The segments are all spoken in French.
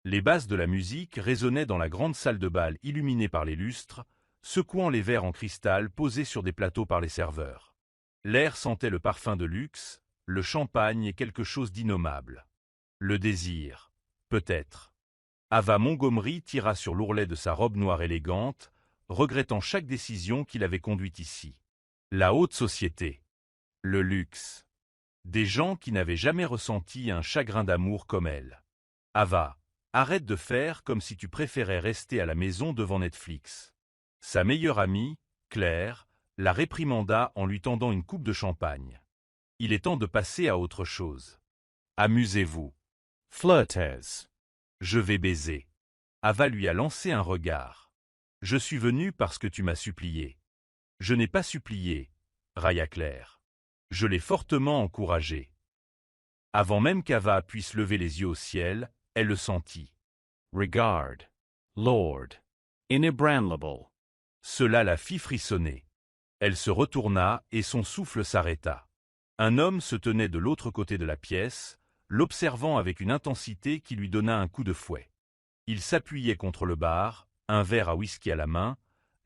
Les basses de la musique résonnaient dans la grande salle de bal illuminée par les lustres, secouant les verres en cristal posés sur des plateaux par les serveurs. L'air sentait le parfum de luxe, le champagne et quelque chose d'innommable. Le désir, peut-être. Ava Montgomery tira sur l'ourlet de sa robe noire élégante, regrettant chaque décision qui l'avait conduite ici. La haute société. Le luxe. Des gens qui n'avaient jamais ressenti un chagrin d'amour comme elle. Ava, arrête de faire comme si tu préférais rester à la maison devant Netflix. Sa meilleure amie, Claire, la réprimanda en lui tendant une coupe de champagne. Il est temps de passer à autre chose. Amusez-vous. Flirtez. Je vais baiser. Ava lui a lancé un regard. Je suis venu parce que tu m'as supplié. Je n'ai pas supplié, railla Claire. Je l'ai fortement encouragé. Avant même qu'Ava puisse lever les yeux au ciel, elle le sentit. Regard. Lord. Inébranlable. Cela la fit frissonner. Elle se retourna et son souffle s'arrêta. Un homme se tenait de l'autre côté de la pièce, l'observant avec une intensité qui lui donna un coup de fouet. Il s'appuyait contre le bar, un verre à whisky à la main,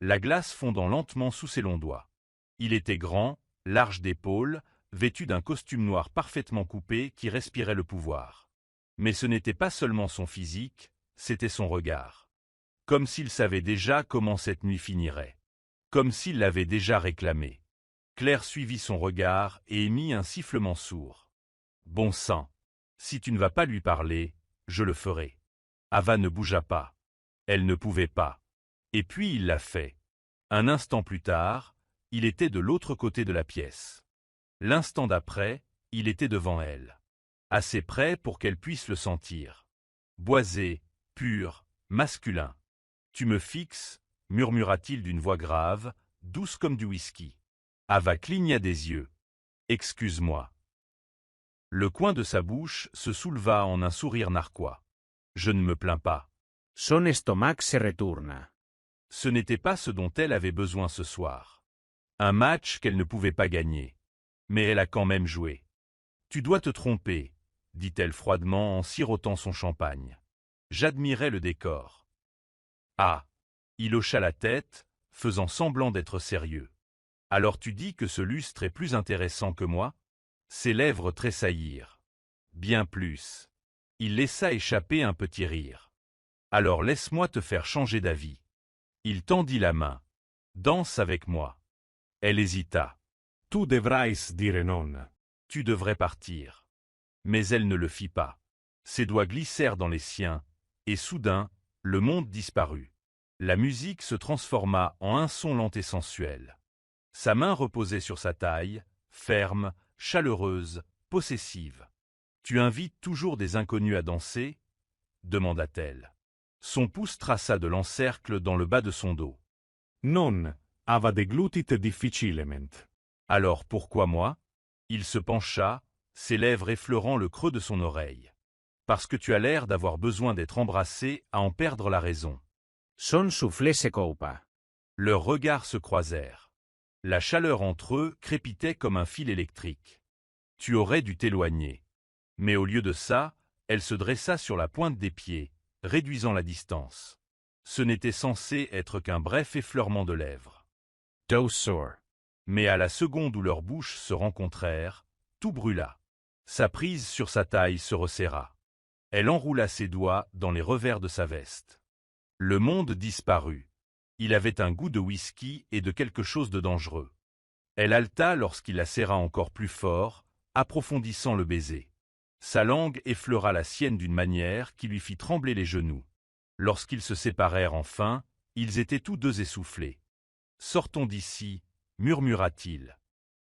la glace fondant lentement sous ses longs doigts. Il était grand, large d'épaules, vêtu d'un costume noir parfaitement coupé qui respirait le pouvoir. Mais ce n'était pas seulement son physique, c'était son regard. Comme s'il savait déjà comment cette nuit finirait. Comme s'il l'avait déjà réclamé. Claire suivit son regard et émit un sifflement sourd. Bon sang! Si tu ne vas pas lui parler, je le ferai. Ava ne bougea pas. Elle ne pouvait pas. Et puis il l'a fait. Un instant plus tard, il était de l'autre côté de la pièce. L'instant d'après, il était devant elle. Assez près pour qu'elle puisse le sentir. Boisé, pur, masculin. Tu me fixes, murmura-t-il d'une voix grave, douce comme du whisky. Ava cligna des yeux. Excuse-moi. Le coin de sa bouche se souleva en un sourire narquois. Je ne me plains pas. Son estomac se retourna. Ce n'était pas ce dont elle avait besoin ce soir. Un match qu'elle ne pouvait pas gagner. Mais elle a quand même joué. Tu dois te tromper, dit-elle froidement en sirotant son champagne. J'admirais le décor. Ah! Il hocha la tête, faisant semblant d'être sérieux. Alors tu dis que ce lustre est plus intéressant que moi? Ses lèvres tressaillirent. Bien plus. Il laissa échapper un petit rire. Alors laisse-moi te faire changer d'avis. Il tendit la main. Danse avec moi. Elle hésita. Tu devrais dire non. Tu devrais partir. Mais elle ne le fit pas. Ses doigts glissèrent dans les siens, et soudain, le monde disparut. La musique se transforma en un son lent et sensuel. Sa main reposait sur sa taille, ferme, chaleureuse, possessive. « Tu invites toujours des inconnus à danser ?» demanda-t-elle. Son pouce traça de l'encercle dans le bas de son dos. Non, ava deglutit difficilement. Alors pourquoi moi? Il se pencha, ses lèvres effleurant le creux de son oreille. Parce que tu as l'air d'avoir besoin d'être embrassé à en perdre la raison. Son soufflé se coupa. Leurs regards se croisèrent. La chaleur entre eux crépitait comme un fil électrique. Tu aurais dû t'éloigner. Mais au lieu de ça, elle se dressa sur la pointe des pieds, réduisant la distance. Ce n'était censé être qu'un bref effleurement de lèvres. Dosor. Mais à la seconde où leurs bouches se rencontrèrent, tout brûla. Sa prise sur sa taille se resserra. Elle enroula ses doigts dans les revers de sa veste. Le monde disparut. Il avait un goût de whisky et de quelque chose de dangereux. Elle haleta lorsqu'il la serra encore plus fort, approfondissant le baiser. Sa langue effleura la sienne d'une manière qui lui fit trembler les genoux. Lorsqu'ils se séparèrent enfin, ils étaient tous deux essoufflés. « Sortons d'ici » murmura-t-il.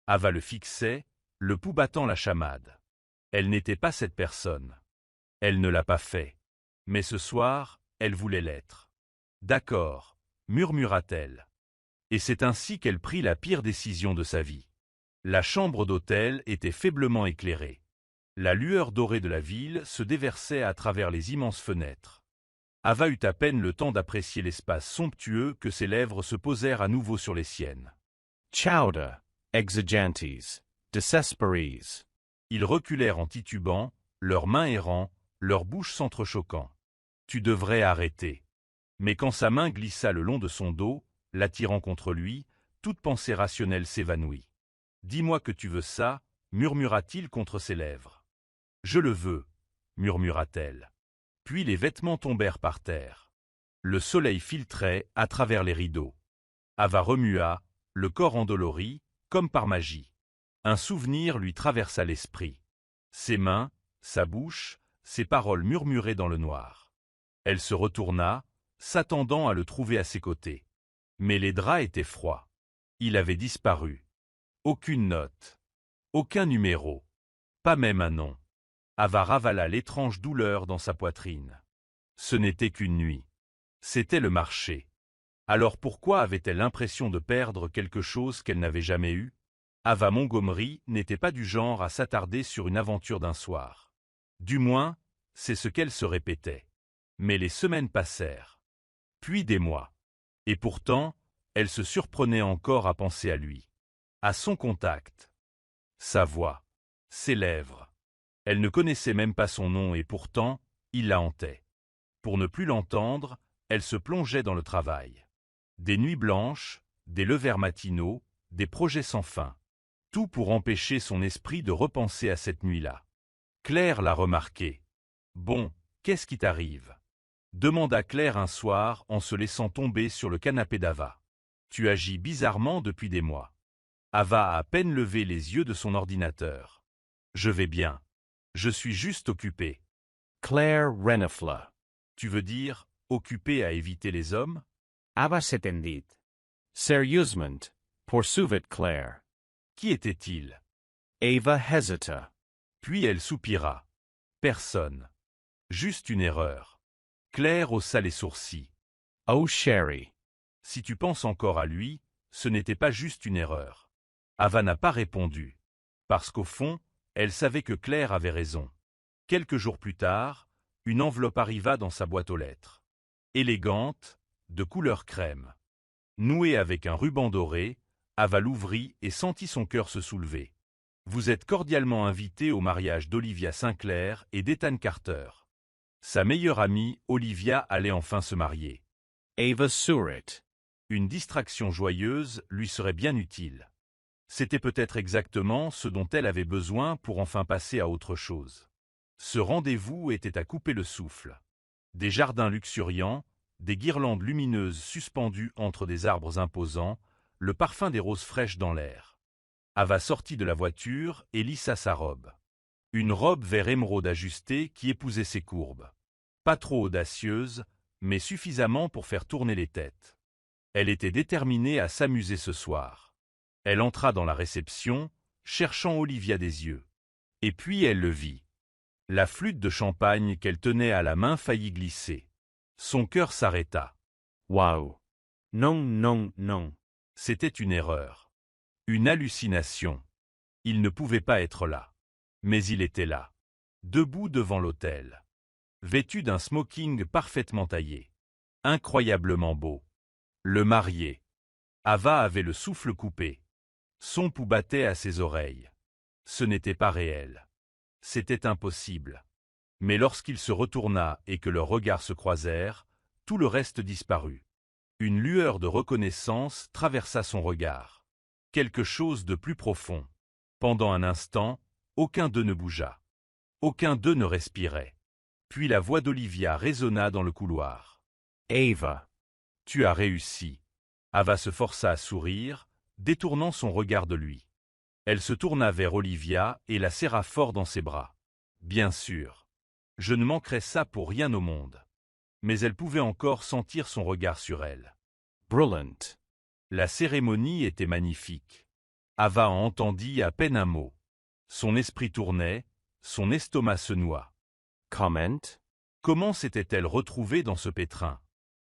Ava le fixait, le pouls battant la chamade. Elle n'était pas cette personne. Elle ne l'a pas fait. Mais ce soir, elle voulait l'être. D'accord, murmura-t-elle. Et c'est ainsi qu'elle prit la pire décision de sa vie. La chambre d'hôtel était faiblement éclairée. La lueur dorée de la ville se déversait à travers les immenses fenêtres. Ava eut à peine le temps d'apprécier l'espace somptueux que ses lèvres se posèrent à nouveau sur les siennes. Chowder, exigentes, desesperes. Ils reculèrent en titubant, leurs mains errant, leurs bouches s'entrechoquant. Tu devrais arrêter. Mais quand sa main glissa le long de son dos, l'attirant contre lui, toute pensée rationnelle s'évanouit. Dis-moi que tu veux ça, murmura-t-il contre ses lèvres. Je le veux, murmura-t-elle. Puis les vêtements tombèrent par terre. Le soleil filtrait à travers les rideaux. Ava remua, le corps endolori, comme par magie. Un souvenir lui traversa l'esprit. Ses mains, sa bouche, ses paroles murmuraient dans le noir. Elle se retourna, s'attendant à le trouver à ses côtés. Mais les draps étaient froids. Il avait disparu. Aucune note. Aucun numéro. Pas même un nom. Ava ravala l'étrange douleur dans sa poitrine. Ce n'était qu'une nuit. C'était le marché. Alors pourquoi avait-elle l'impression de perdre quelque chose qu'elle n'avait jamais eu? Ava Montgomery n'était pas du genre à s'attarder sur une aventure d'un soir. Du moins, c'est ce qu'elle se répétait. Mais les semaines passèrent. Puis des mois. Et pourtant, elle se surprenait encore à penser à lui. À son contact. Sa voix. Ses lèvres. Elle ne connaissait même pas son nom et pourtant, il la hantait. Pour ne plus l'entendre, elle se plongeait dans le travail. Des nuits blanches, des levers matinaux, des projets sans fin. Tout pour empêcher son esprit de repenser à cette nuit-là. Claire l'a remarqué. « Bon, qu'est-ce qui t'arrive » demanda Claire un soir en se laissant tomber sur le canapé d'Ava. « Tu agis bizarrement depuis des mois. » Ava a à peine levé les yeux de son ordinateur. « Je vais bien. Je suis juste occupée. » Claire renifla. Tu veux dire, occupée à éviter les hommes? Ava s'étendit. Sérieusement, poursuivit Claire. Qui était-il? Ava hesita. Puis elle soupira. Personne. Juste une erreur. Claire haussa les sourcils. Oh chérie. Si tu penses encore à lui, ce n'était pas juste une erreur. Ava n'a pas répondu. Parce qu'au fond, elle savait que Claire avait raison. Quelques jours plus tard, une enveloppe arriva dans sa boîte aux lettres. Élégante, de couleur crème. Nouée avec un ruban doré, Ava l'ouvrit et sentit son cœur se soulever. Vous êtes cordialement invité au mariage d'Olivia Sinclair et d'Ethan Carter. Sa meilleure amie, Olivia, allait enfin se marier. Ava sourit. Une distraction joyeuse lui serait bien utile. C'était peut-être exactement ce dont elle avait besoin pour enfin passer à autre chose. Ce rendez-vous était à couper le souffle. Des jardins luxuriants, des guirlandes lumineuses suspendues entre des arbres imposants, le parfum des roses fraîches dans l'air. Ava sortit de la voiture et lissa sa robe. Une robe vert émeraude ajustée qui épousait ses courbes. Pas trop audacieuse, mais suffisamment pour faire tourner les têtes. Elle était déterminée à s'amuser ce soir. Elle entra dans la réception, cherchant Olivia des yeux. Et puis elle le vit. La flûte de champagne qu'elle tenait à la main faillit glisser. Son cœur s'arrêta. Wow. Non, non, non. C'était une erreur. Une hallucination. Il ne pouvait pas être là. Mais il était là. Debout devant l'autel. Vêtu d'un smoking parfaitement taillé. Incroyablement beau. Le marié. Ava avait le souffle coupé. Son pouls battait à ses oreilles. Ce n'était pas réel. C'était impossible. Mais lorsqu'il se retourna et que leurs regards se croisèrent, tout le reste disparut. Une lueur de reconnaissance traversa son regard. Quelque chose de plus profond. Pendant un instant, aucun d'eux ne bougea. Aucun d'eux ne respirait. Puis la voix d'Olivia résonna dans le couloir. « Ava. Tu as réussi. » Ava se força à sourire, détournant son regard de lui. Elle se tourna vers Olivia et la serra fort dans ses bras. Bien sûr. Je ne manquerais ça pour rien au monde. Mais elle pouvait encore sentir son regard sur elle. Brilliant. La cérémonie était magnifique. Ava en entendit à peine un mot. Son esprit tournait, son estomac se noua. Comment? Comment s'était-elle retrouvée dans ce pétrin?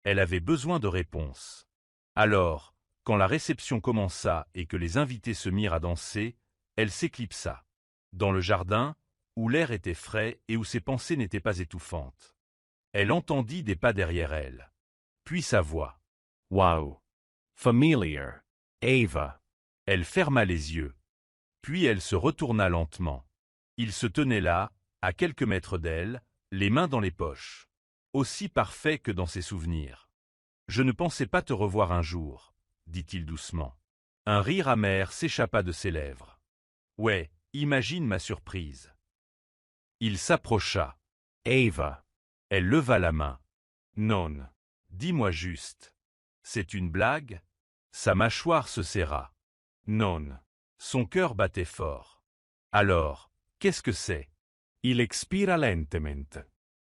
Elle avait besoin de réponses. Alors, quand la réception commença et que les invités se mirent à danser, elle s'éclipsa. Dans le jardin, où l'air était frais et où ses pensées n'étaient pas étouffantes. Elle entendit des pas derrière elle. Puis sa voix. Wow. Familiar. Ava. Elle ferma les yeux. Puis elle se retourna lentement. Il se tenait là, à quelques mètres d'elle, les mains dans les poches. aussi parfait que dans ses souvenirs. Je ne pensais pas te revoir un jour, dit-il doucement. Un rire amer s'échappa de ses lèvres. Ouais, imagine ma surprise. Il s'approcha. Ava. Elle leva la main. Non. Dis-moi juste. C'est une blague? Sa mâchoire se serra. Non. Son cœur battait fort. Alors, qu'est-ce que c'est? Il expira lentement.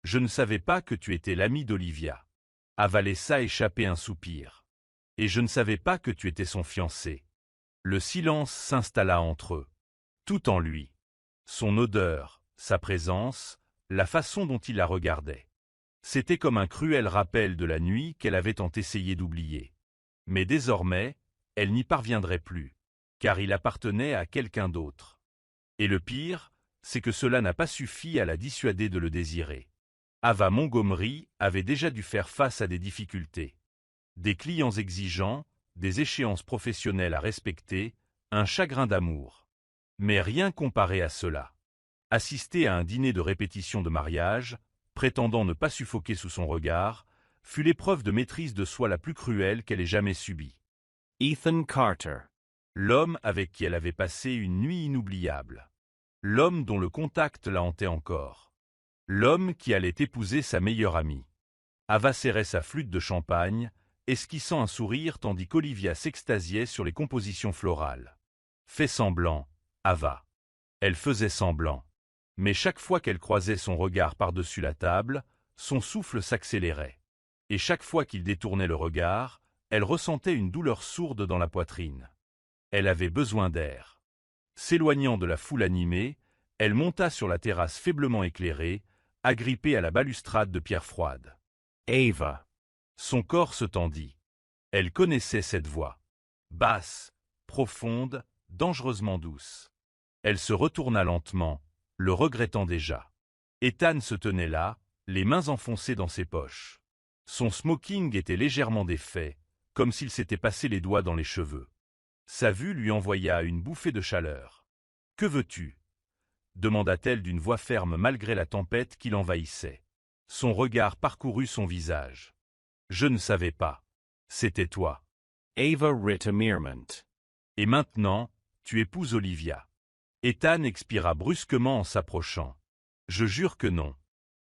Je ne savais pas que tu étais l'ami d'Olivia. Ava laissa échapper un soupir. Et je ne savais pas que tu étais son fiancé. Le silence s'installa entre eux. Tout en lui. Son odeur, sa présence, la façon dont il la regardait. C'était comme un cruel rappel de la nuit qu'elle avait tant essayé d'oublier. Mais désormais, elle n'y parviendrait plus, car il appartenait à quelqu'un d'autre. Et le pire, c'est que cela n'a pas suffi à la dissuader de le désirer. Ava Montgomery avait déjà dû faire face à des difficultés. Des clients exigeants, des échéances professionnelles à respecter, un chagrin d'amour. Mais rien comparé à cela. Assister à un dîner de répétition de mariage, prétendant ne pas suffoquer sous son regard, fut l'épreuve de maîtrise de soi la plus cruelle qu'elle ait jamais subie. Ethan Carter. L'homme avec qui elle avait passé une nuit inoubliable. L'homme dont le contact la hantait encore. L'homme qui allait épouser sa meilleure amie. Ava serrait sa flûte de champagne, esquissant un sourire tandis qu'Olivia s'extasiait sur les compositions florales. Fais semblant, Ava. Elle faisait semblant. Mais chaque fois qu'elle croisait son regard par-dessus la table, son souffle s'accélérait. Et chaque fois qu'il détournait le regard, elle ressentait une douleur sourde dans la poitrine. Elle avait besoin d'air. S'éloignant de la foule animée, elle monta sur la terrasse faiblement éclairée, agrippée à la balustrade de pierre froide. Ava. Son corps se tendit. Elle connaissait cette voix. Basse, profonde, dangereusement douce. Elle se retourna lentement, le regrettant déjà. Ethan se tenait là, les mains enfoncées dans ses poches. Son smoking était légèrement défait, comme s'il s'était passé les doigts dans les cheveux. Sa vue lui envoya une bouffée de chaleur. « Que veux-tu » demanda-t-elle d'une voix ferme malgré la tempête qui l'envahissait. Son regard parcourut son visage. « Je ne savais pas. C'était toi. » Ava Ritter Meermont. « Et maintenant, tu épouses Olivia. » Ethan expira brusquement en s'approchant. « Je jure que non. »«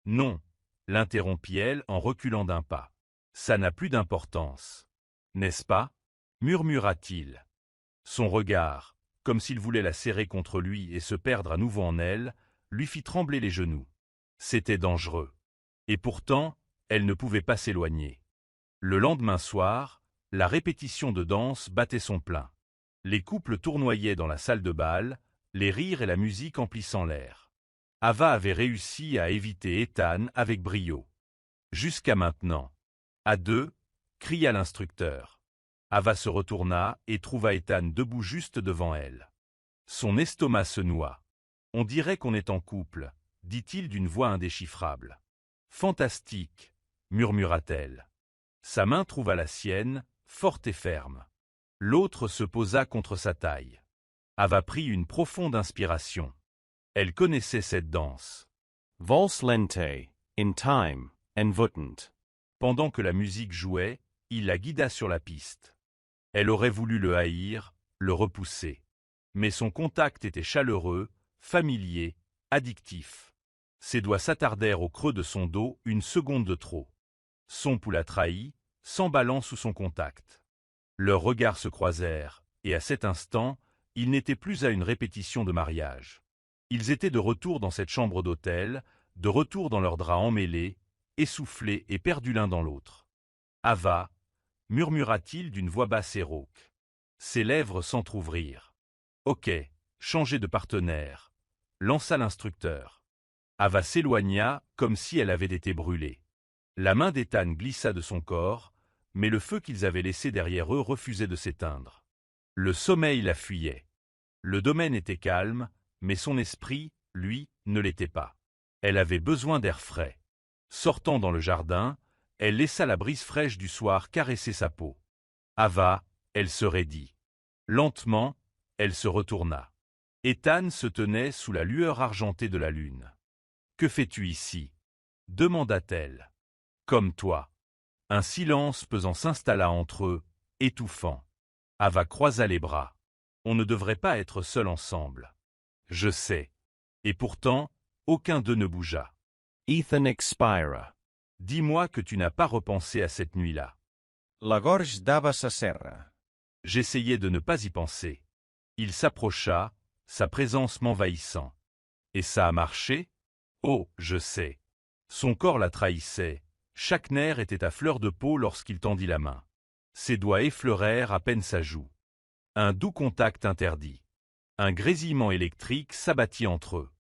Non, » l'interrompit-elle en reculant d'un pas. « Ça n'a plus d'importance. N'est-ce pas » murmura-t-il. Son regard, comme s'il voulait la serrer contre lui et se perdre à nouveau en elle, lui fit trembler les genoux. C'était dangereux. Et pourtant, elle ne pouvait pas s'éloigner. Le lendemain soir, la répétition de danse battait son plein. Les couples tournoyaient dans la salle de bal, les rires et la musique emplissant l'air. Ava avait réussi à éviter Ethan avec brio. Jusqu'à maintenant. À deux, cria l'instructeur. Ava se retourna et trouva Ethan debout juste devant elle. Son estomac se noua. « On dirait qu'on est en couple, » dit-il d'une voix indéchiffrable. « Fantastique, » murmura-t-elle. Sa main trouva la sienne, forte et ferme. L'autre se posa contre sa taille. Ava prit une profonde inspiration. Elle connaissait cette danse. Valse lente, in time, envoûtant. Pendant que la musique jouait, il la guida sur la piste. Elle aurait voulu le haïr, le repousser. Mais son contact était chaleureux, familier, addictif. Ses doigts s'attardèrent au creux de son dos une seconde de trop. Son pouls la trahit, s'emballant sous son contact. Leurs regards se croisèrent, et à cet instant, ils n'étaient plus à une répétition de mariage. Ils étaient de retour dans cette chambre d'hôtel, de retour dans leurs draps emmêlés, essoufflés et perdus l'un dans l'autre. « Ava » murmura-t-il d'une voix basse et rauque. Ses lèvres s'entr'ouvrirent. « Ok, changez de partenaire » lança l'instructeur. Ava s'éloigna comme si elle avait été brûlée. La main d'Ethan glissa de son corps, mais le feu qu'ils avaient laissé derrière eux refusait de s'éteindre. Le sommeil la fuyait. Le domaine était calme, mais son esprit, lui, ne l'était pas. Elle avait besoin d'air frais. Sortant dans le jardin, elle laissa la brise fraîche du soir caresser sa peau. Ava, elle se raidit. Lentement, elle se retourna. Ethan se tenait sous la lueur argentée de la lune. « Que fais-tu ici » demanda-t-elle. Comme toi. Un silence pesant s'installa entre eux, étouffant. Ava croisa les bras. On ne devrait pas être seuls ensemble. Je sais. Et pourtant, aucun d'eux ne bougea. Ethan expira. Dis-moi que tu n'as pas repensé à cette nuit-là. La gorge d'Ava s'aserra. J'essayais de ne pas y penser. Il s'approcha, sa présence m'envahissant. Et ça a marché? Oh, je sais. Son corps la trahissait. Chaque nerf était à fleur de peau lorsqu'il tendit la main. Ses doigts effleurèrent à peine sa joue. Un doux contact interdit. Un grésillement électrique s'abattit entre eux.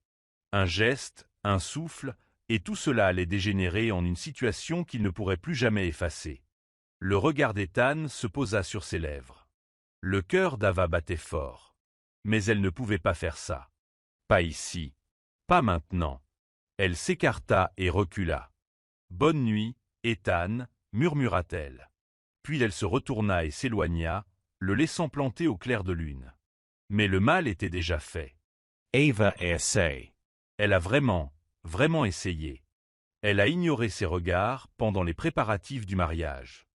Un geste, un souffle, et tout cela allait dégénérer en une situation qu'il ne pourrait plus jamais effacer. Le regard d'Ethan se posa sur ses lèvres. Le cœur d'Ava battait fort. Mais elle ne pouvait pas faire ça. Pas ici. Pas maintenant. Elle s'écarta et recula. « Bonne nuit, Ethan, murmura-t-elle. Puis elle se retourna et s'éloigna, le laissant planter au clair de lune. Mais le mal était déjà fait. Ava essay. Elle a vraiment essayé. Elle a ignoré ses regards pendant les préparatifs du mariage.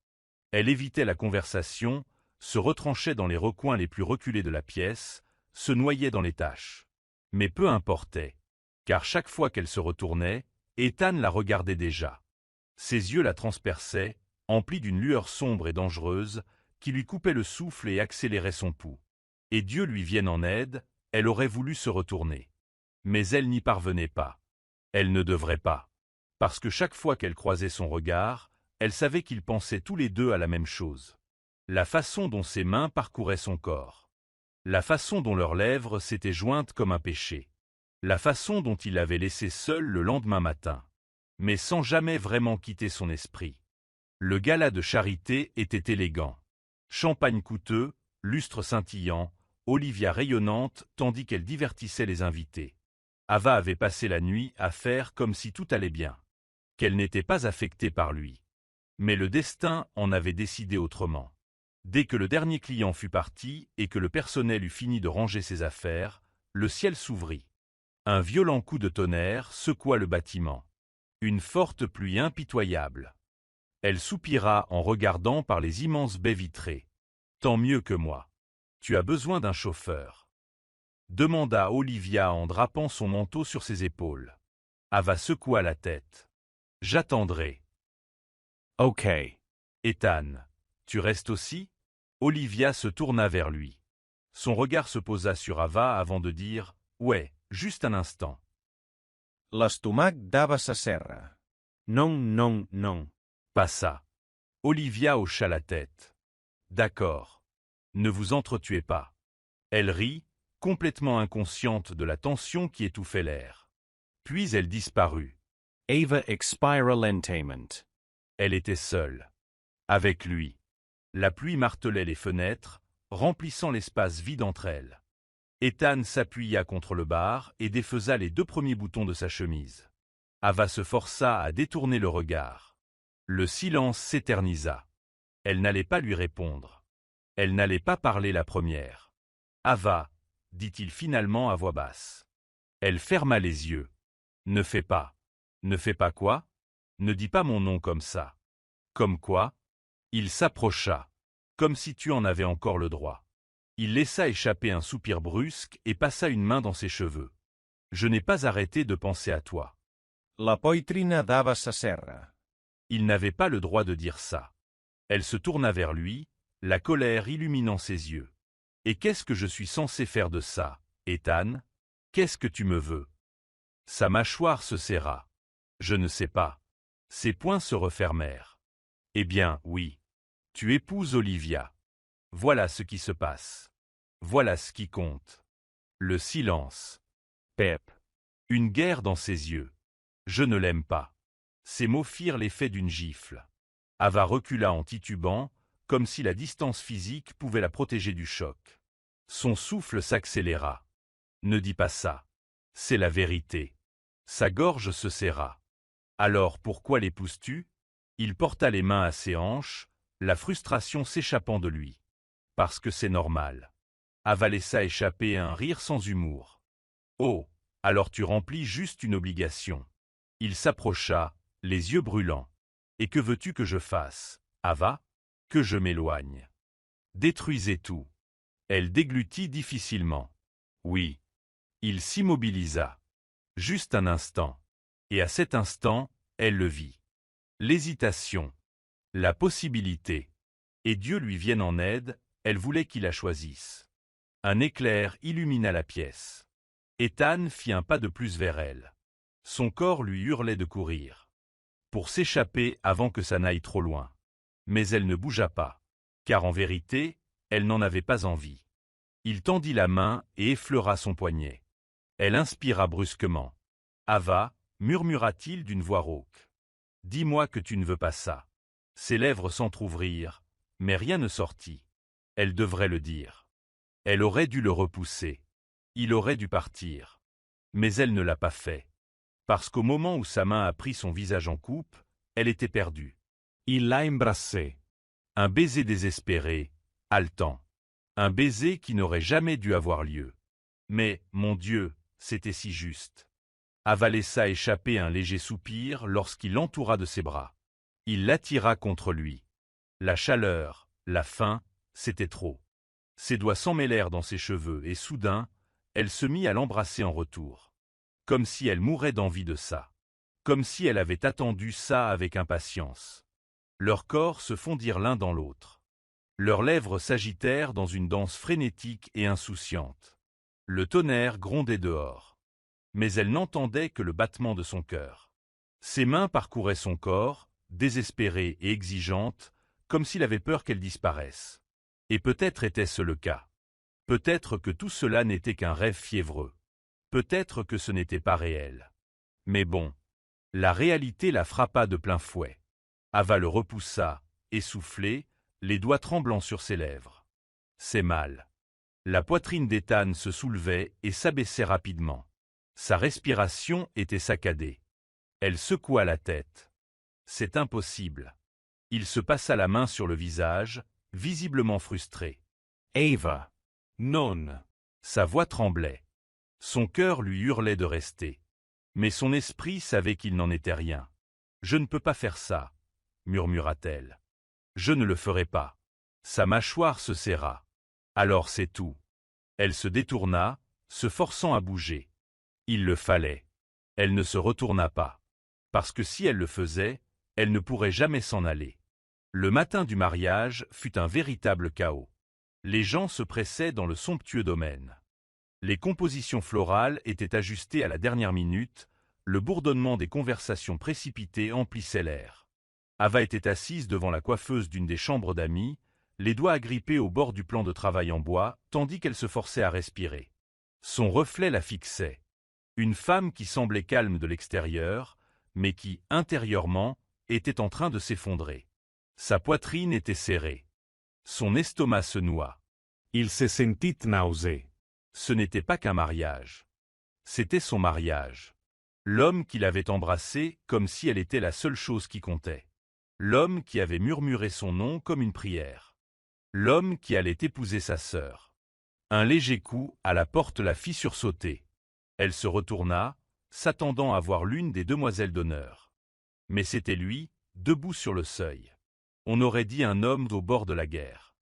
Elle évitait la conversation, se retranchait dans les recoins les plus reculés de la pièce, se noyait dans les tâches. Mais peu importait, car chaque fois qu'elle se retournait, Ethan la regardait déjà. Ses yeux la transperçaient, emplis d'une lueur sombre et dangereuse, qui lui coupait le souffle et accélérait son pouls. Et Dieu lui vienne en aide, elle aurait voulu se retourner. Mais elle n'y parvenait pas. Elle ne devrait pas. Parce que chaque fois qu'elle croisait son regard, elle savait qu'ils pensaient tous les deux à la même chose. La façon dont ses mains parcouraient son corps. La façon dont leurs lèvres s'étaient jointes comme un péché. La façon dont il l'avait laissée seule le lendemain matin. Mais sans jamais vraiment quitter son esprit. Le gala de charité était élégant. Champagne coûteux, lustre scintillant, Olivia rayonnante tandis qu'elle divertissait les invités. Ava avait passé la nuit à faire comme si tout allait bien. Qu'elle n'était pas affectée par lui. Mais le destin en avait décidé autrement. Dès que le dernier client fut parti et que le personnel eut fini de ranger ses affaires, le ciel s'ouvrit. Un violent coup de tonnerre secoua le bâtiment. Une forte pluie impitoyable. Elle soupira en regardant par les immenses baies vitrées. « Tant mieux que moi. Tu as besoin d'un chauffeur. » demanda Olivia en drapant son manteau sur ses épaules. Ava secoua la tête. « J'attendrai. » Ok. Ethan, tu restes aussi? Olivia se tourna vers lui. Son regard se posa sur Ava avant de dire « Ouais, juste un instant. » L'estomac d'Ava s'aserra. Non, non, non. Pas ça. Olivia hocha la tête. D'accord. Ne vous entretuez pas. Elle rit, complètement inconsciente de la tension qui étouffait l'air. Puis elle disparut. Ava expira lentament. Elle était seule. Avec lui. La pluie martelait les fenêtres, remplissant l'espace vide entre elles. Ethan s'appuya contre le bar et défaisa les 2 premiers boutons de sa chemise. Ava se força à détourner le regard. Le silence s'éternisa. Elle n'allait pas lui répondre. Elle n'allait pas parler la première. « Ava, » dit-il finalement à voix basse. Elle ferma les yeux. « Ne fais pas. » « Ne fais pas quoi? Ne dis pas mon nom comme ça. »« Comme quoi ?» Il s'approcha. « Comme si tu en avais encore le droit. » Il laissa échapper un soupir brusque et passa une main dans ses cheveux. « Je n'ai pas arrêté de penser à toi. » La poitrina d'Ava s'aserra. Il n'avait pas le droit de dire ça. Elle se tourna vers lui, la colère illuminant ses yeux. « Et qu'est-ce que je suis censé faire de ça, Ethan? Qu'est-ce que tu me veux? » Sa mâchoire se serra. « Je ne sais pas. » Ses poings se refermèrent. « Eh bien, oui. Tu épouses Olivia. Voilà ce qui se passe. Voilà ce qui compte. » Le silence. Pep. Une guerre dans ses yeux. « Je ne l'aime pas. » Ces mots firent l'effet d'une gifle. Ava recula en titubant, comme si la distance physique pouvait la protéger du choc. Son souffle s'accéléra. « Ne dis pas ça. C'est la vérité. » Sa gorge se serra. « Alors pourquoi l'épouses-tu » Il porta les mains à ses hanches, la frustration s'échappant de lui. « Parce que c'est normal. » Ava laissa échapper un rire sans humour. « Oh, alors tu remplis juste une obligation. » Il s'approcha, les yeux brûlants. Et que veux-tu que je fasse, Ava? Que je m'éloigne. Détruisez tout. Elle déglutit difficilement. Oui. Il s'immobilisa. Juste un instant. Et à cet instant, elle le vit. L'hésitation. La possibilité. Et Dieu lui vienne en aide, elle voulait qu'il la choisisse. Un éclair illumina la pièce. Ethan fit un pas de plus vers elle. Son corps lui hurlait de courir. Pour s'échapper avant que ça n'aille trop loin. Mais elle ne bougea pas. Car en vérité, elle n'en avait pas envie. Il tendit la main et effleura son poignet. Elle inspira brusquement. « Ava, murmura-t-il d'une voix rauque. Dis-moi que tu ne veux pas ça. » Ses lèvres s'entr'ouvrirent, mais rien ne sortit. Elle devrait le dire. Elle aurait dû le repousser. Il aurait dû partir. Mais elle ne l'a pas fait. Parce qu'au moment où sa main a pris son visage en coupe, elle était perdue. Il l'a embrassé. Un baiser désespéré, haletant. Un baiser qui n'aurait jamais dû avoir lieu. Mais, mon Dieu, c'était si juste. Ava laissa échapper un léger soupir lorsqu'il l'entoura de ses bras. Il l'attira contre lui. La chaleur, la faim, c'était trop. Ses doigts s'emmêlèrent dans ses cheveux et soudain, elle se mit à l'embrasser en retour. Comme si elle mourait d'envie de ça. Comme si elle avait attendu ça avec impatience. Leurs corps se fondirent l'un dans l'autre. Leurs lèvres s'agitèrent dans une danse frénétique et insouciante. Le tonnerre grondait dehors. Mais elle n'entendait que le battement de son cœur. Ses mains parcouraient son corps, désespérées et exigeantes, comme s'il avait peur qu'elle disparaisse. Et peut-être était-ce le cas. Peut-être que tout cela n'était qu'un rêve fiévreux. Peut-être que ce n'était pas réel. Mais bon, la réalité la frappa de plein fouet. Ava le repoussa, essoufflé, les doigts tremblants sur ses lèvres. C'est mal. La poitrine d'Ethan se soulevait et s'abaissait rapidement. Sa respiration était saccadée. Elle secoua la tête. C'est impossible. Il se passa la main sur le visage, visiblement frustré. Ava. Non. Sa voix tremblait. Son cœur lui hurlait de rester. Mais son esprit savait qu'il n'en était rien. « Je ne peux pas faire ça, » murmura-t-elle. « Je ne le ferai pas. » Sa mâchoire se serra. Alors c'est tout. Elle se détourna, se forçant à bouger. Il le fallait. Elle ne se retourna pas. Parce que si elle le faisait, elle ne pourrait jamais s'en aller. Le matin du mariage fut un véritable chaos. Les gens se pressaient dans le somptueux domaine. Les compositions florales étaient ajustées à la dernière minute, le bourdonnement des conversations précipitées emplissait l'air. Ava était assise devant la coiffeuse d'une des chambres d'amis, les doigts agrippés au bord du plan de travail en bois, tandis qu'elle se forçait à respirer. Son reflet la fixait. Une femme qui semblait calme de l'extérieur, mais qui, intérieurement, était en train de s'effondrer. Sa poitrine était serrée. Son estomac se noua. Il se sentit nausé. Ce n'était pas qu'un mariage. C'était son mariage. L'homme qui l'avait embrassée comme si elle était la seule chose qui comptait. L'homme qui avait murmuré son nom comme une prière. L'homme qui allait épouser sa sœur. Un léger coup à la porte la fit sursauter. Elle se retourna, s'attendant à voir l'une des demoiselles d'honneur. Mais c'était lui, debout sur le seuil. On aurait dit un homme au bord de la guerre.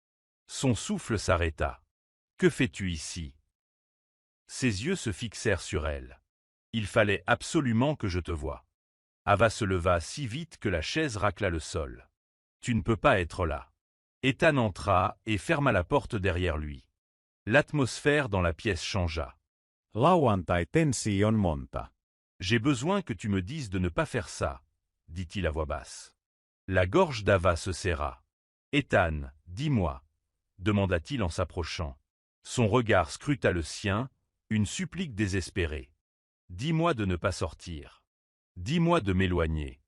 Son souffle s'arrêta. « Que fais-tu ici ?» Ses yeux se fixèrent sur elle. « Il fallait absolument que je te voie. » Ava se leva si vite que la chaise racla le sol. « Tu ne peux pas être là. » Ethan entra et ferma la porte derrière lui. L'atmosphère dans la pièce changea. Lauantai tensi on monta. « J'ai besoin que tu me dises de ne pas faire ça, » dit-il à voix basse. La gorge d'Ava se serra. « Ethan, dis-moi, » demanda-t-il en s'approchant. Son regard scruta le sien, une supplique désespérée. « Dis-moi de ne pas sortir. Dis-moi de m'éloigner. »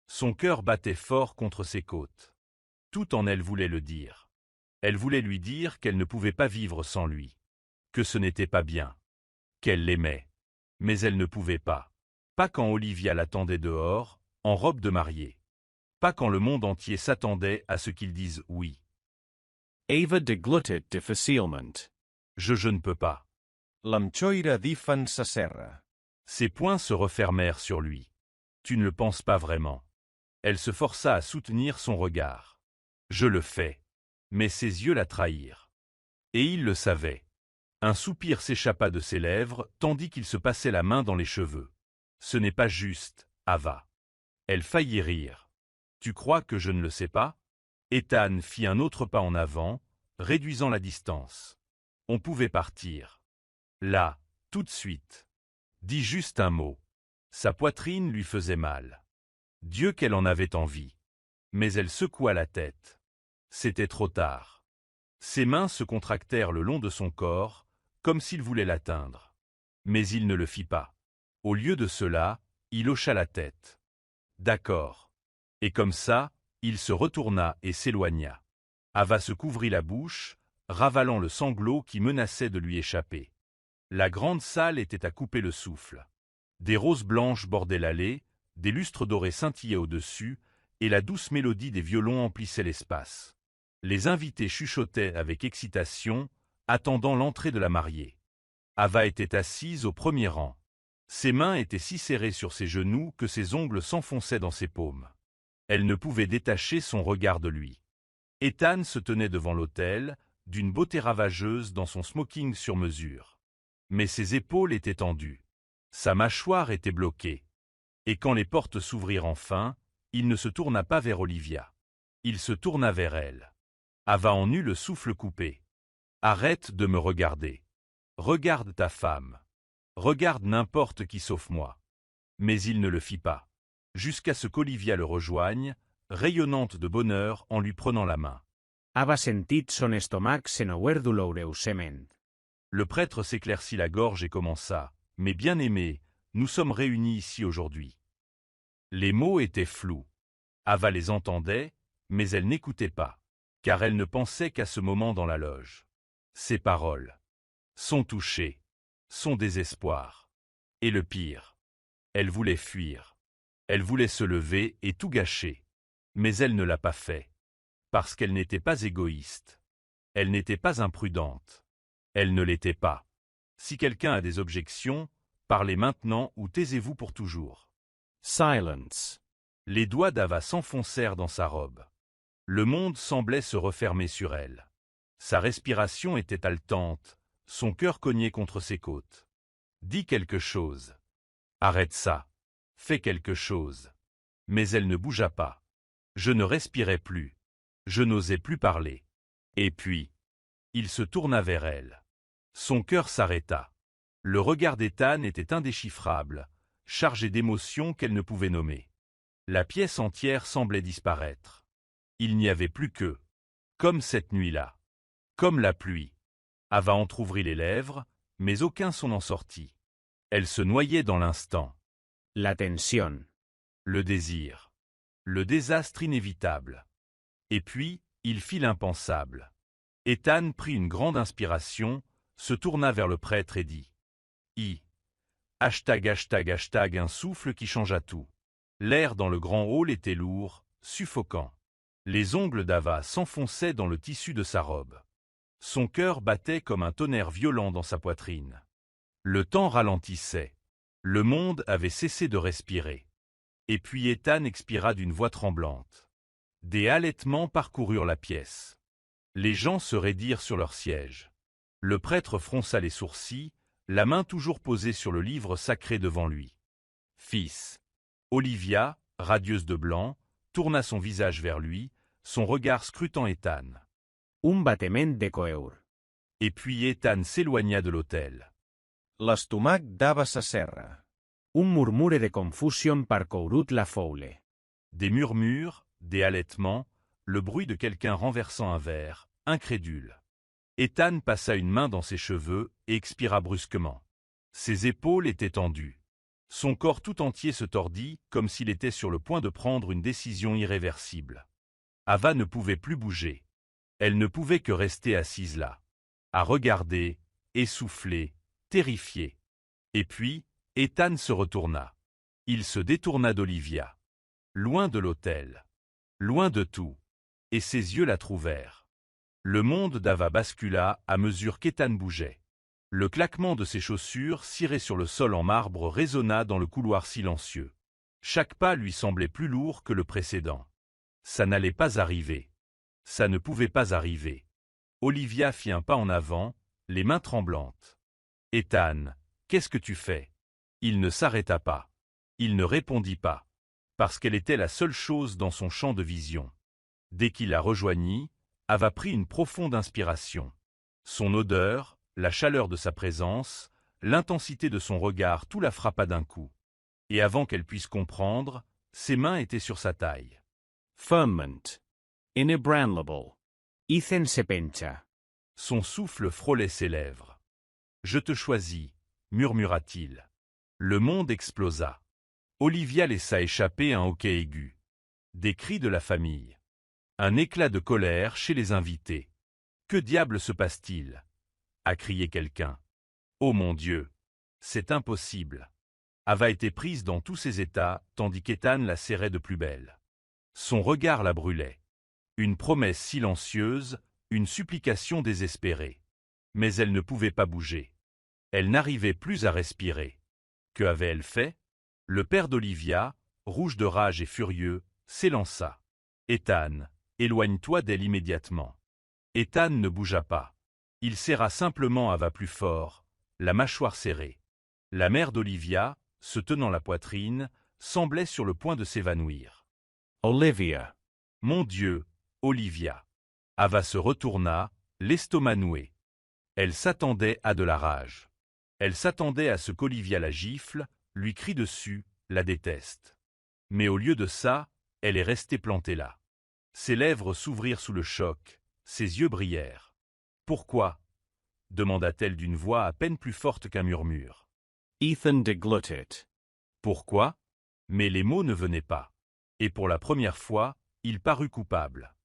Son cœur battait fort contre ses côtes. Tout en elle voulait le dire. Elle voulait lui dire qu'elle ne pouvait pas vivre sans lui. Que ce n'était pas bien. Qu'elle l'aimait. Mais elle ne pouvait pas. Pas quand Olivia l'attendait dehors, en robe de mariée. Pas quand le monde entier s'attendait à ce qu'ils disent oui. Ava deglutted difficilment. Je ne peux pas. L'amchoira d'Ifan sa serra. Ses poings se refermèrent sur lui. Tu ne le penses pas vraiment. Elle se força à soutenir son regard. Je le fais. Mais ses yeux la trahirent. Et il le savait. Un soupir s'échappa de ses lèvres, tandis qu'il se passait la main dans les cheveux. Ce n'est pas juste, Ava. Elle faillit rire. Tu crois que je ne le sais pas? Ethan fit un autre pas en avant, réduisant la distance. On pouvait partir. Là, tout de suite. Dis juste un mot. Sa poitrine lui faisait mal. Dieu qu'elle en avait envie. Mais elle secoua la tête. C'était trop tard. Ses mains se contractèrent le long de son corps, comme s'il voulait l'atteindre. Mais il ne le fit pas. Au lieu de cela, il hocha la tête. D'accord. Et comme ça, il se retourna et s'éloigna. Ava se couvrit la bouche, ravalant le sanglot qui menaçait de lui échapper. La grande salle était à couper le souffle. Des roses blanches bordaient l'allée, des lustres dorés scintillaient au-dessus, et la douce mélodie des violons emplissait l'espace. Les invités chuchotaient avec excitation, attendant l'entrée de la mariée. Ava était assise au premier rang. Ses mains étaient si serrées sur ses genoux que ses ongles s'enfonçaient dans ses paumes. Elle ne pouvait détacher son regard de lui. Ethan se tenait devant l'autel, d'une beauté ravageuse dans son smoking sur mesure. Mais ses épaules étaient tendues. Sa mâchoire était bloquée. Et quand les portes s'ouvrirent enfin, il ne se tourna pas vers Olivia. Il se tourna vers elle. Ava en eut le souffle coupé. « Arrête de me regarder. Regarde ta femme. Regarde n'importe qui sauf moi. » Mais il ne le fit pas. Jusqu'à ce qu'Olivia le rejoigne, rayonnante de bonheur en lui prenant la main. Ava sentit son estomac s'enouir douloureusement. Le prêtre s'éclaircit la gorge et commença. « Mes bien-aimés, nous sommes réunis ici aujourd'hui. » Les mots étaient flous. Ava les entendait, mais elle n'écoutait pas, car elle ne pensait qu'à ce moment dans la loge. Ses paroles, son toucher, son désespoir. Et le pire, elle voulait fuir. Elle voulait se lever et tout gâcher. Mais elle ne l'a pas fait. Parce qu'elle n'était pas égoïste. Elle n'était pas imprudente. Elle ne l'était pas. Si quelqu'un a des objections, parlez maintenant ou taisez-vous pour toujours. Silence. Les doigts d'Ava s'enfoncèrent dans sa robe. Le monde semblait se refermer sur elle. Sa respiration était haletante, son cœur cognait contre ses côtes. Dis quelque chose. Arrête ça. Fais quelque chose. Mais elle ne bougea pas. Je ne respirais plus. Je n'osais plus parler. Et puis, il se tourna vers elle. Son cœur s'arrêta. Le regard d'Ethan était indéchiffrable, chargé d'émotions qu'elle ne pouvait nommer. La pièce entière semblait disparaître. Il n'y avait plus qu'eux. Comme cette nuit-là. Comme la pluie. Ava entr'ouvrit les lèvres, mais aucun son n'en sortit. Elle se noyait dans l'instant. La tension. Le désir. Le désastre inévitable. Et puis, il fit l'impensable. Ethan prit une grande inspiration, se tourna vers le prêtre et dit « un souffle qui changea tout. L'air dans le grand hall était lourd, suffocant. Les ongles d'Ava s'enfonçaient dans le tissu de sa robe. Son cœur battait comme un tonnerre violent dans sa poitrine. Le temps ralentissait. Le monde avait cessé de respirer. Et puis Ethan expira d'une voix tremblante. Des halètements parcoururent la pièce. Les gens se raidirent sur leurs sièges. Le prêtre fronça les sourcils, la main toujours posée sur le livre sacré devant lui. Fils. Olivia, radieuse de blanc, tourna son visage vers lui, son regard scrutant Ethan. Un battement de cœur. Et puis Ethan s'éloigna de l'autel. L'estomac d'Ava s'asserra. Un murmure de confusion parcourut la foule. Des murmures, des halètements, le bruit de quelqu'un renversant un verre, incrédule. Ethan passa une main dans ses cheveux et expira brusquement. Ses épaules étaient tendues. Son corps tout entier se tordit comme s'il était sur le point de prendre une décision irréversible. Ava ne pouvait plus bouger. Elle ne pouvait que rester assise là, à regarder, essoufflée, terrifiée. Et puis, Ethan se retourna. Il se détourna d'Olivia. Loin de l'autel. Loin de tout. Et ses yeux la trouvèrent. Le monde d'Ava bascula à mesure qu'Ethan bougeait. Le claquement de ses chaussures cirées sur le sol en marbre résonna dans le couloir silencieux. Chaque pas lui semblait plus lourd que le précédent. Ça n'allait pas arriver. Ça ne pouvait pas arriver. Olivia fit un pas en avant, les mains tremblantes. « Ethan, qu'est-ce que tu fais ?» Il ne s'arrêta pas. Il ne répondit pas, parce qu'elle était la seule chose dans son champ de vision. Dès qu'il la rejoignit, Ava prit une profonde inspiration. Son odeur, la chaleur de sa présence, l'intensité de son regard, tout la frappa d'un coup. Et avant qu'elle puisse comprendre, ses mains étaient sur sa taille. Firmament. Inébranlable. Ethan se pencha. Son souffle frôlait ses lèvres. « Je te choisis, murmura-t-il. Le monde explosa. Olivia laissa échapper un hoquet aigu. Des cris de la famille. Un éclat de colère chez les invités. « Que diable se passe-t-il » a crié quelqu'un. « Oh mon Dieu, c'est impossible !» Ava était prise dans tous ses états, tandis qu'Ethan la serrait de plus belle. Son regard la brûlait. Une promesse silencieuse, une supplication désespérée. Mais elle ne pouvait pas bouger. Elle n'arrivait plus à respirer. Que avait-elle fait? Le père d'Olivia, rouge de rage et furieux, s'élança. « Ethan, éloigne-toi d'elle immédiatement. » Ethan ne bougea pas. Il serra simplement Ava plus fort, la mâchoire serrée. La mère d'Olivia, se tenant la poitrine, semblait sur le point de s'évanouir. Olivia. Mon Dieu, Olivia. Ava se retourna, l'estomac noué. Elle s'attendait à de la rage. Elle s'attendait à ce qu'Olivia la gifle, lui crie dessus, la déteste. Mais au lieu de ça, elle est restée plantée là. Ses lèvres s'ouvrirent sous le choc, ses yeux brillèrent. « Pourquoi » demanda-t-elle d'une voix à peine plus forte qu'un murmure. Ethan deglutted. « Pourquoi » Mais les mots ne venaient pas. Et pour la première fois, il parut coupable.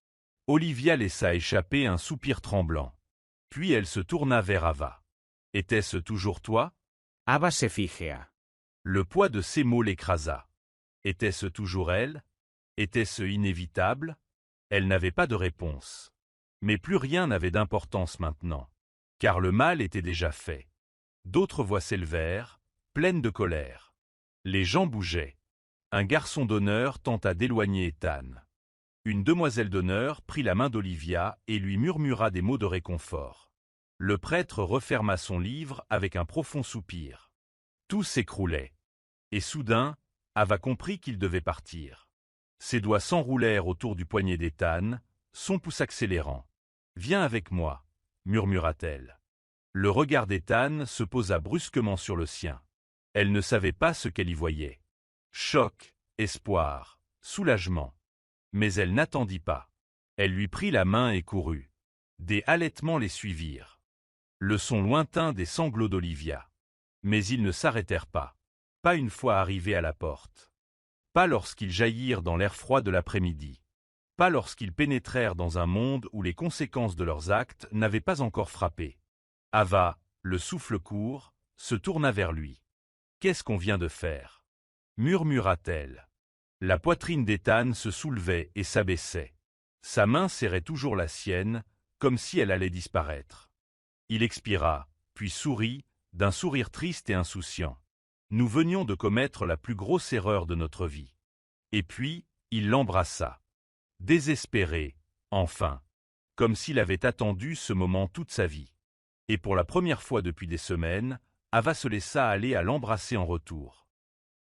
Olivia laissa échapper un soupir tremblant. Puis elle se tourna vers Ava. « Était-ce toujours toi » Ava se figea. Le poids de ces mots l'écrasa. Était-ce toujours elle? Était-ce inévitable? Elle n'avait pas de réponse. Mais plus rien n'avait d'importance maintenant, car le mal était déjà fait. D'autres voix s'élevèrent, pleines de colère. Les gens bougeaient. Un garçon d'honneur tenta d'éloigner Ethan. Une demoiselle d'honneur prit la main d'Olivia et lui murmura des mots de réconfort. Le prêtre referma son livre avec un profond soupir. Tout s'écroulait. Et soudain, Ava comprit qu'il devait partir. Ses doigts s'enroulèrent autour du poignet d'Ethan, son pouce accélérant. « Viens avec moi » murmura-t-elle. Le regard d'Ethan se posa brusquement sur le sien. Elle ne savait pas ce qu'elle y voyait. Choc, espoir, soulagement. Mais elle n'attendit pas. Elle lui prit la main et courut. Des halètements les suivirent. Le son lointain des sanglots d'Olivia. Mais ils ne s'arrêtèrent pas. Pas une fois arrivés à la porte. Pas lorsqu'ils jaillirent dans l'air froid de l'après-midi. Pas lorsqu'ils pénétrèrent dans un monde où les conséquences de leurs actes n'avaient pas encore frappé. Ava, le souffle court, se tourna vers lui. « Qu'est-ce qu'on vient de faire » murmura-t-elle. La poitrine d'Ethan se soulevait et s'abaissait. Sa main serrait toujours la sienne, comme si elle allait disparaître. Il expira, puis sourit, d'un sourire triste et insouciant. Nous venions de commettre la plus grosse erreur de notre vie. Et puis, il l'embrassa. Désespéré, enfin, comme s'il avait attendu ce moment toute sa vie. Et pour la première fois depuis des semaines, Ava se laissa aller à l'embrasser en retour.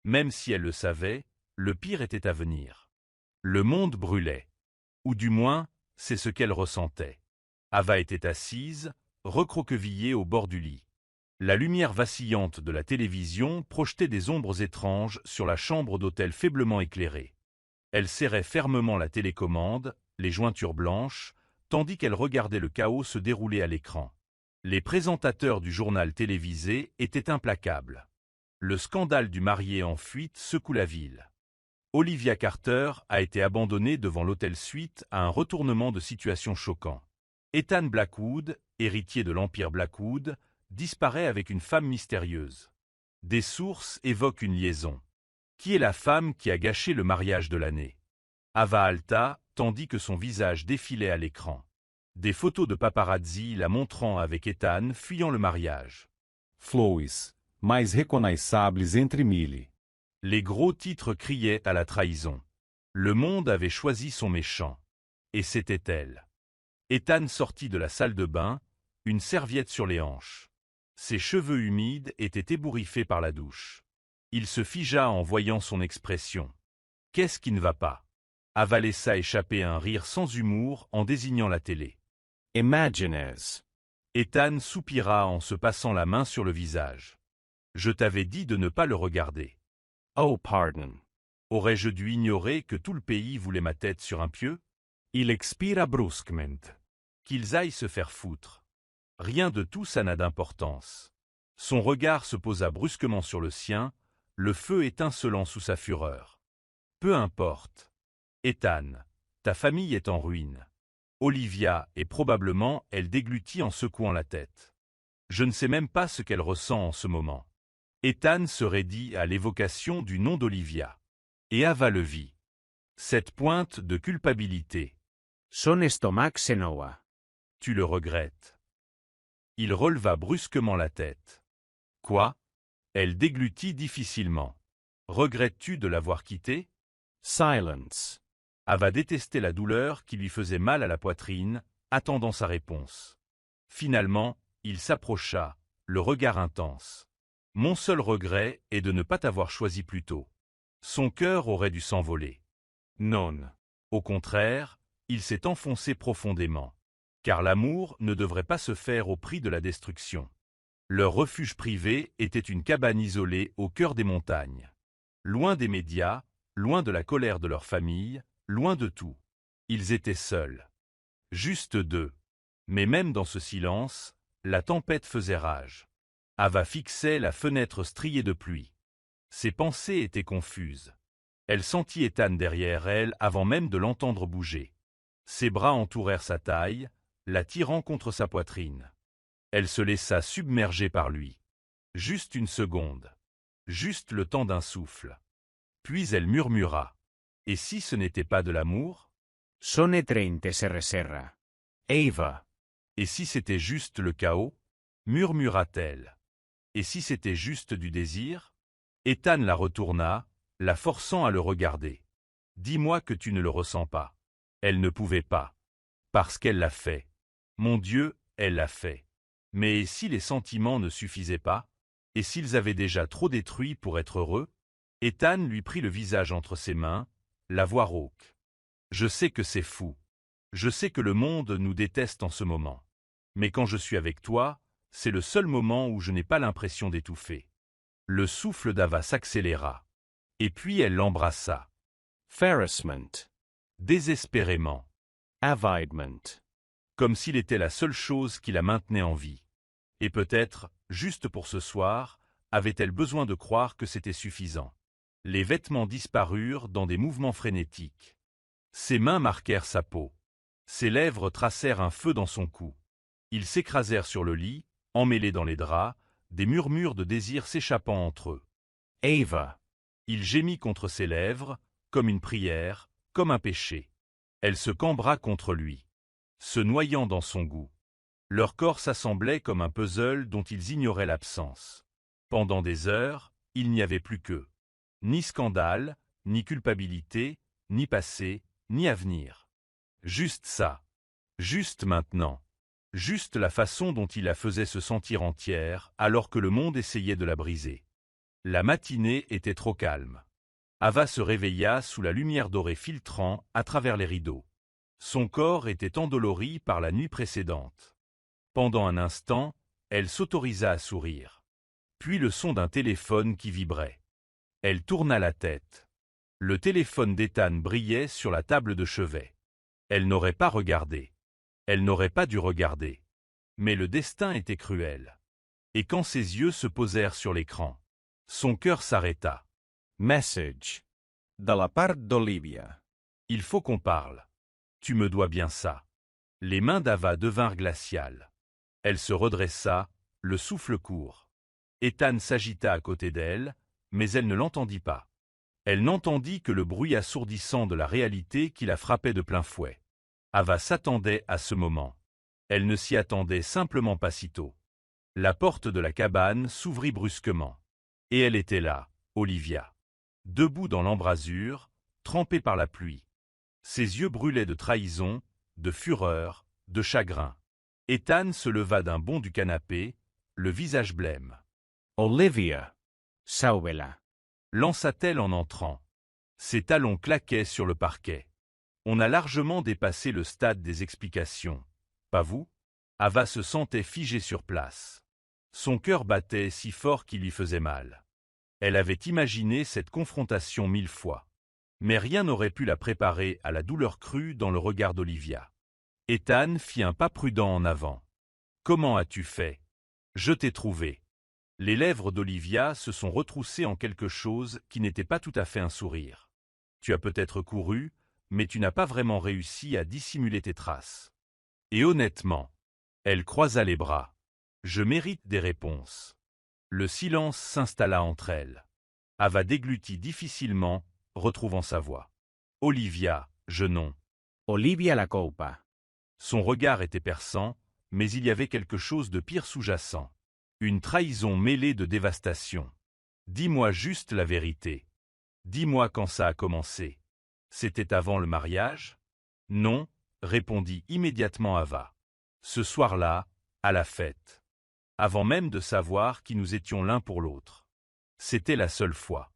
Même si elle le savait, le pire était à venir. Le monde brûlait. Ou du moins, c'est ce qu'elle ressentait. Ava était assise, recroquevillée au bord du lit. La lumière vacillante de la télévision projetait des ombres étranges sur la chambre d'hôtel faiblement éclairée. Elle serrait fermement la télécommande, les jointures blanches, tandis qu'elle regardait le chaos se dérouler à l'écran. Les présentateurs du journal télévisé étaient implacables. Le scandale du marié en fuite secoue la ville. Olivia Carter a été abandonnée devant l'hôtel suite à un retournement de situation choquant. Ethan Blackwood, héritier de l'empire Blackwood, disparaît avec une femme mystérieuse. Des sources évoquent une liaison. Qui est la femme qui a gâché le mariage de l'année? Ava Alta, tandis que son visage défilait à l'écran. Des photos de paparazzi la montrant avec Ethan fuyant le mariage. Flores, mais reconnaissáveis entre mille. Les gros titres criaient à la trahison. Le monde avait choisi son méchant. Et c'était elle. Ethan sortit de la salle de bain, une serviette sur les hanches. Ses cheveux humides étaient ébouriffés par la douche. Il se figea en voyant son expression. Qu'est-ce qui ne va pas? Ava laissa échapper un rire sans humour en désignant la télé. Imagines. Ethan soupira en se passant la main sur le visage. Je t'avais dit de ne pas le regarder. Oh, pardon. Aurais-je dû ignorer que tout le pays voulait ma tête sur un pieu? Il expira brusquement. Qu'ils aillent se faire foutre. Rien de tout ça n'a d'importance. Son regard se posa brusquement sur le sien, le feu étincelant sous sa fureur. Peu importe. Ethan, ta famille est en ruine. Olivia, et probablement, elle déglutit en secouant la tête. Je ne sais même pas ce qu'elle ressent en ce moment. Ethan se raidit à l'évocation du nom d'Olivia. Et Ava le vit. Cette pointe de culpabilité. Son estomac se noua. Tu le regrettes. Il releva brusquement la tête. Quoi? Elle déglutit difficilement. Regrettes-tu de l'avoir quitté? Silence. Ava détestait la douleur qui lui faisait mal à la poitrine, attendant sa réponse. Finalement, il s'approcha, le regard intense. Mon seul regret est de ne pas t'avoir choisi plus tôt. Son cœur aurait dû s'envoler. Non. Au contraire, il s'est enfoncé profondément. Car l'amour ne devrait pas se faire au prix de la destruction. Leur refuge privé était une cabane isolée au cœur des montagnes. Loin des médias, loin de la colère de leur famille, loin de tout. Ils étaient seuls. Juste deux. Mais même dans ce silence, la tempête faisait rage. Ava fixait la fenêtre striée de pluie. Ses pensées étaient confuses. Elle sentit Ethan derrière elle avant même de l'entendre bouger. Ses bras entourèrent sa taille, la tirant contre sa poitrine. Elle se laissa submerger par lui. Juste une seconde. Juste le temps d'un souffle. Puis elle murmura. Et si ce n'était pas de l'amour? Son 30 se reserra. Ava. Et si c'était juste le chaos? Murmura-t-elle. Et si c'était juste du désir? Ethan la retourna, la forçant à le regarder. Dis-moi que tu ne le ressens pas. Elle ne pouvait pas. Parce qu'elle l'a fait. Mon Dieu, elle l'a fait. Mais si les sentiments ne suffisaient pas? Et s'ils avaient déjà trop détruit pour être heureux? Ethan lui prit le visage entre ses mains, la voix rauque. Je sais que c'est fou. Je sais que le monde nous déteste en ce moment. Mais quand je suis avec toi, c'est le seul moment où je n'ai pas l'impression d'étouffer. Le souffle d'Ava s'accéléra. Et puis elle l'embrassa. Ferrisment. Désespérément. Avidement. Comme s'il était la seule chose qui la maintenait en vie. Et peut-être, juste pour ce soir, avait-elle besoin de croire que c'était suffisant. Les vêtements disparurent dans des mouvements frénétiques. Ses mains marquèrent sa peau. Ses lèvres tracèrent un feu dans son cou. Ils s'écrasèrent sur le lit, emmêlés dans les draps, des murmures de désir s'échappant entre eux. Ava. Il gémit contre ses lèvres, comme une prière, comme un péché. Elle se cambra contre lui, se noyant dans son goût. Leurs corps s'assemblaient comme un puzzle dont ils ignoraient l'absence. Pendant des heures, il n'y avait plus qu'eux. Ni scandale, ni culpabilité, ni passé, ni avenir. Juste ça. Juste maintenant. Juste la façon dont il la faisait se sentir entière alors que le monde essayait de la briser. La matinée était trop calme. Ava se réveilla sous la lumière dorée filtrant à travers les rideaux. Son corps était endolori par la nuit précédente. Pendant un instant, elle s'autorisa à sourire. Puis le son d'un téléphone qui vibrait. Elle tourna la tête. Le téléphone d'Ethan brillait sur la table de chevet. Elle n'aurait pas regardé. Elle n'aurait pas dû regarder. Mais le destin était cruel. Et quand ses yeux se posèrent sur l'écran, son cœur s'arrêta. Message. De la part d'Olivia. Il faut qu'on parle. Tu me dois bien ça. Les mains d'Ava devinrent glaciales. Elle se redressa, le souffle court. Ethan s'agita à côté d'elle, mais elle ne l'entendit pas. Elle n'entendit que le bruit assourdissant de la réalité qui la frappait de plein fouet. Ava s'attendait à ce moment. Elle ne s'y attendait simplement pas si tôt. La porte de la cabane s'ouvrit brusquement. Et elle était là, Olivia. debout dans l'embrasure, trempé par la pluie. Ses yeux brûlaient de trahison, de fureur, de chagrin. Ethan se leva d'un bond du canapé, le visage blême. Olivia. Sauvela. Lança-t-elle en entrant. Ses talons claquaient sur le parquet. On a largement dépassé le stade des explications. Pas vous? Ava se sentait figée sur place. Son cœur battait si fort qu'il lui faisait mal. Elle avait imaginé cette confrontation 1000 fois. Mais rien n'aurait pu la préparer à la douleur crue dans le regard d'Olivia. Ethan fit un pas prudent en avant. « Comment as-tu fait? Je t'ai trouvé. » Les lèvres d'Olivia se sont retroussées en quelque chose qui n'était pas tout à fait un sourire. « Tu as peut-être couru, mais tu n'as pas vraiment réussi à dissimuler tes traces. » Et honnêtement, elle croisa les bras. « Je mérite des réponses. » Le silence s'installa entre elles. Ava déglutit difficilement, retrouvant sa voix. « Olivia, je non. » Olivia la coupa. Son regard était perçant, mais il y avait quelque chose de pire sous-jacent. Une trahison mêlée de dévastation. « Dis-moi juste la vérité. Dis-moi quand ça a commencé. C'était avant le mariage? » « Non, » répondit immédiatement Ava. « Ce soir-là, à la fête. Avant même de savoir qui nous étions l'un pour l'autre. C'était la seule fois.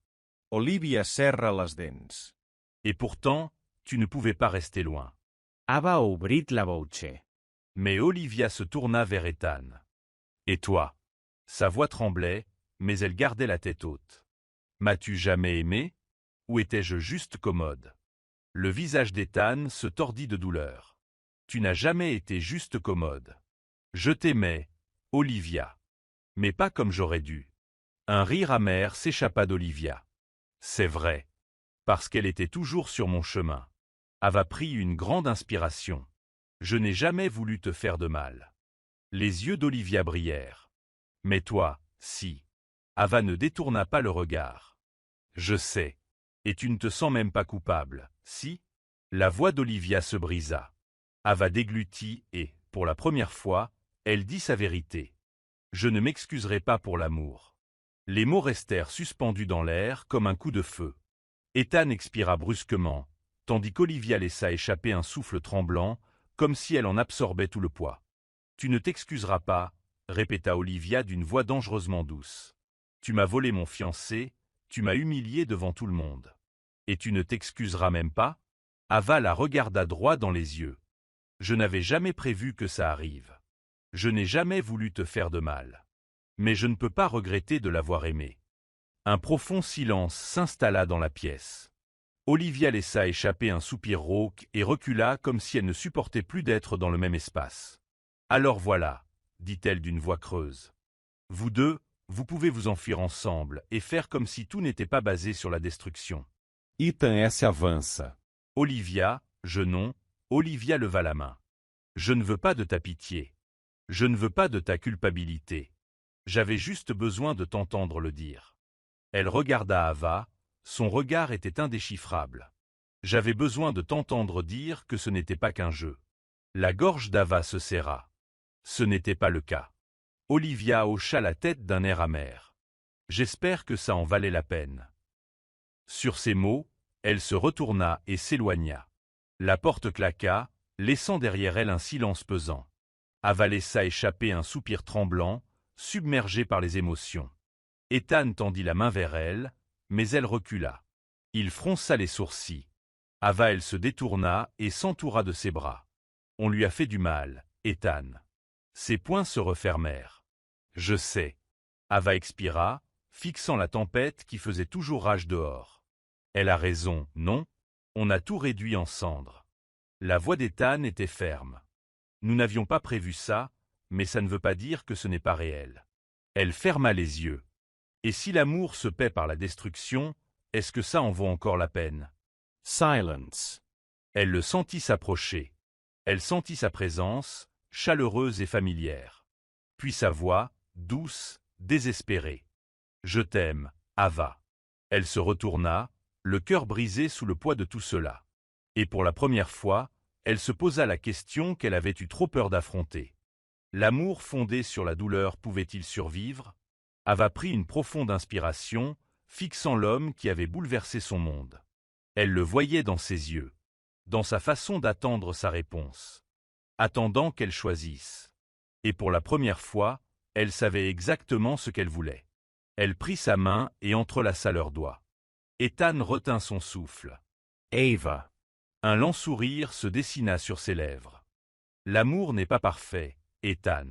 Olivia serra les dents. Et pourtant, tu ne pouvais pas rester loin. » Ava obrit la voce. Mais Olivia se tourna vers Ethan. « Et toi ?» Sa voix tremblait, mais elle gardait la tête haute. « M'as-tu jamais aimé? Ou étais-je juste commode ?» Le visage d'Ethan se tordit de douleur. « Tu n'as jamais été juste commode. Je t'aimais, Olivia. Mais pas comme j'aurais dû. » Un rire amer s'échappa d'Olivia. « C'est vrai. Parce qu'elle était toujours sur mon chemin. » Ava prit une grande inspiration. « Je n'ai jamais voulu te faire de mal. » Les yeux d'Olivia brillèrent. « Mais toi, si. » Ava ne détourna pas le regard. « Je sais. Et tu ne te sens même pas coupable, si ?» La voix d'Olivia se brisa. Ava déglutit et, pour la première fois, elle dit sa vérité. « Je ne m'excuserai pas pour l'amour. » Les mots restèrent suspendus dans l'air comme un coup de feu. Ethan expira brusquement, tandis qu'Olivia laissa échapper un souffle tremblant, comme si elle en absorbait tout le poids. « Tu ne t'excuseras pas, » répéta Olivia d'une voix dangereusement douce. « Tu m'as volé mon fiancé, tu m'as humilié devant tout le monde. Et tu ne t'excuseras même pas ?» Ava la regarda droit dans les yeux. « Je n'avais jamais prévu que ça arrive. Je n'ai jamais voulu te faire de mal. Mais je ne peux pas regretter de l'avoir aimé. » Un profond silence s'installa dans la pièce. Olivia laissa échapper un soupir rauque et recula comme si elle ne supportait plus d'être dans le même espace. « Alors voilà, » dit-elle d'une voix creuse. « Vous deux, vous pouvez vous enfuir ensemble et faire comme si tout n'était pas basé sur la destruction. » Ethan S. avança. Olivia, je non, Olivia leva la main. « Je ne veux pas de ta pitié. Je ne veux pas de ta culpabilité. J'avais juste besoin de t'entendre le dire. » Elle regarda Ava, son regard était indéchiffrable. « J'avais besoin de t'entendre dire que ce n'était pas qu'un jeu. » La gorge d'Ava se serra. Ce n'était pas le cas. Olivia hocha la tête d'un air amer. « J'espère que ça en valait la peine. » Sur ces mots, elle se retourna et s'éloigna. La porte claqua, laissant derrière elle un silence pesant. Ava laissa échapper un soupir tremblant, submergé par les émotions. Ethan tendit la main vers elle, mais elle recula. Il fronça les sourcils. Ava elle se détourna et s'entoura de ses bras. On lui a fait du mal, Ethan. Ses poings se refermèrent. Je sais. Ava expira, fixant la tempête qui faisait toujours rage dehors. Elle a raison, non? On a tout réduit en cendres. La voix d'Ethan était ferme. Nous n'avions pas prévu ça, mais ça ne veut pas dire que ce n'est pas réel. Elle ferma les yeux. Et si l'amour se paie par la destruction, est-ce que ça en vaut encore la peine? Silence. Elle le sentit s'approcher. Elle sentit sa présence, chaleureuse et familière. Puis sa voix, douce, désespérée. « Je t'aime, Ava. » Elle se retourna, le cœur brisé sous le poids de tout cela. Et pour la première fois, elle se posa la question qu'elle avait eu trop peur d'affronter. L'amour fondé sur la douleur pouvait-il survivre? Ava prit une profonde inspiration, fixant l'homme qui avait bouleversé son monde. Elle le voyait dans ses yeux, dans sa façon d'attendre sa réponse, attendant qu'elle choisisse. Et pour la première fois, elle savait exactement ce qu'elle voulait. Elle prit sa main et entrelaça leurs doigts. Ethan retint son souffle. Ava. Un lent sourire se dessina sur ses lèvres. L'amour n'est pas parfait, Ethan.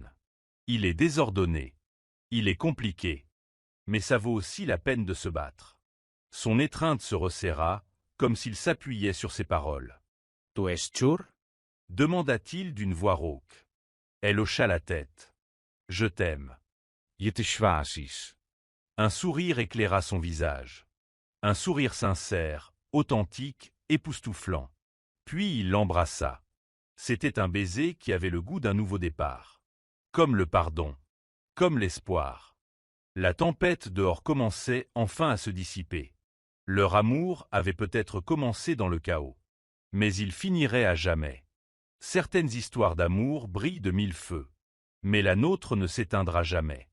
Il est désordonné. Il est compliqué. Mais ça vaut aussi la peine de se battre. Son étreinte se resserra, comme s'il s'appuyait sur ses paroles. Tu es sûr? Demanda-t-il d'une voix rauque. Elle hocha la tête. Je t'aime. Je te schwazis. Un sourire éclaira son visage. Un sourire sincère, authentique, époustouflant. Puis il l'embrassa. C'était un baiser qui avait le goût d'un nouveau départ. Comme le pardon. Comme l'espoir. La tempête dehors commençait enfin à se dissiper. Leur amour avait peut-être commencé dans le chaos. Mais il finirait à jamais. Certaines histoires d'amour brillent de mille feux. Mais la nôtre ne s'éteindra jamais.